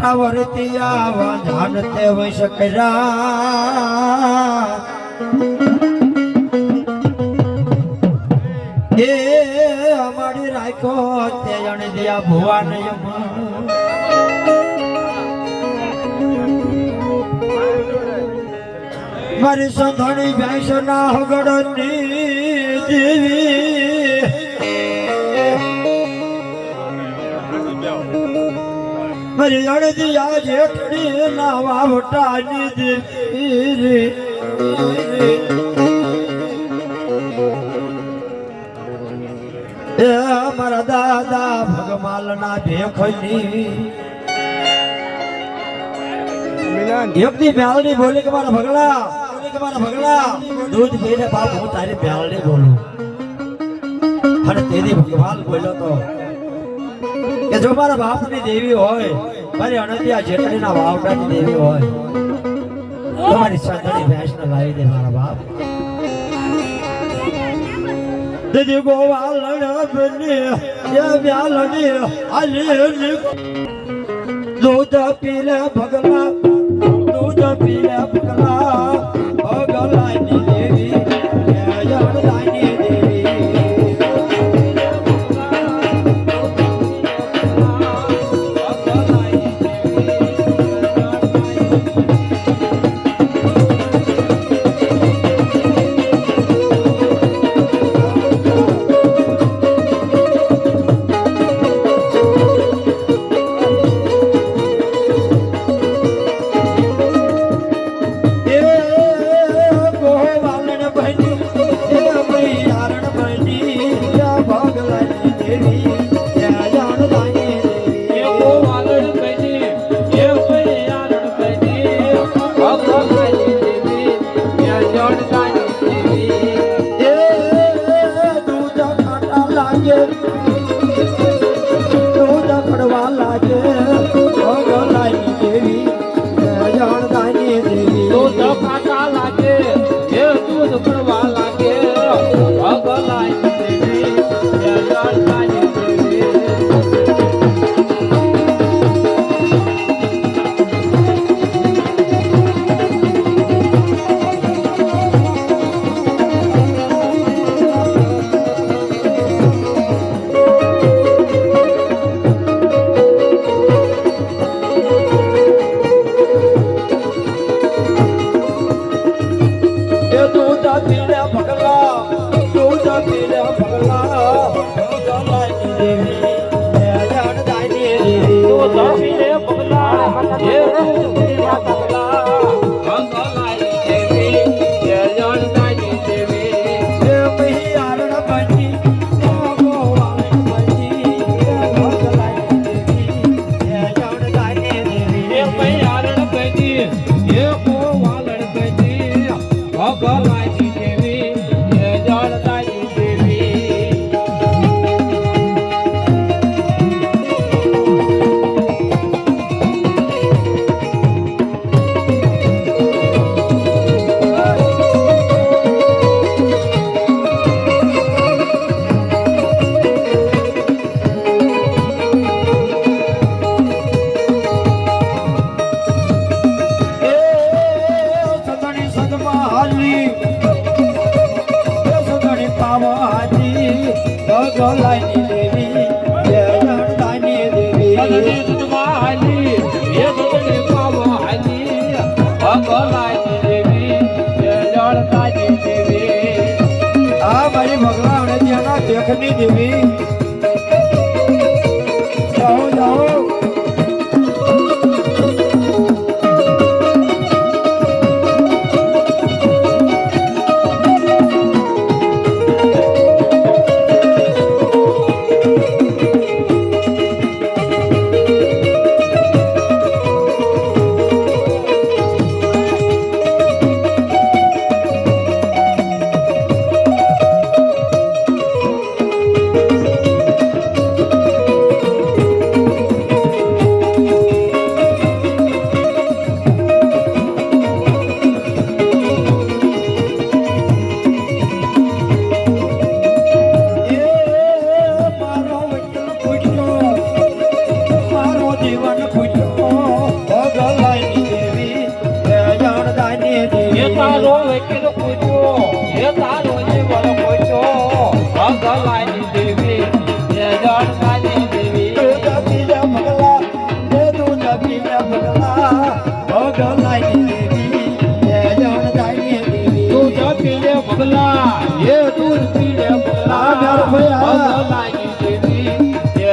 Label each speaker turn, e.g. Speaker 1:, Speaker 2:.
Speaker 1: વટાવરતી આવા જાનતે વૈશ કર્યા એ અમારી રાખો તે જણ દિયા ભુવાન મારી સંધણી ભેંસ ના હગડની દેવી મારી અણદિયા જેઠડી ના વાવટાની દેવી એ મારા દાદા ભગમાલ ના ભેખની એકદી ભેળની બોલી કે મારા ભગલા દૂધ પીને બાપ હું તારી ભેળની બોલું અને તેની ભગવાન બોલ્યો તો કે જો મારા બાપની દેવી હોય મારી અણદિયા જેઠડીના વાવટાની દેવી હોય તો મારી સંતની ભેંસને લાવી દે મારા બાપ દીદી ગોવાલણ બને એ વ્યાલની આલી દૂધ પીલે ભગલા દૂધ પીલે ભગલા ભગલાની દેવી જળલાની દેવી દેખની દેવી જાઓ જાઓ
Speaker 2: તારો વકીલ પૂછ્યો એ તારો જીવન પૂછ્યો ભગલાની દેવી એ જણકાની દેવી
Speaker 1: દૂધ પીને પગલા એ દૂધ પીને પગલા ભગલાની દેવી એ જણકાની દેવી
Speaker 2: દૂધ પીલે પગલા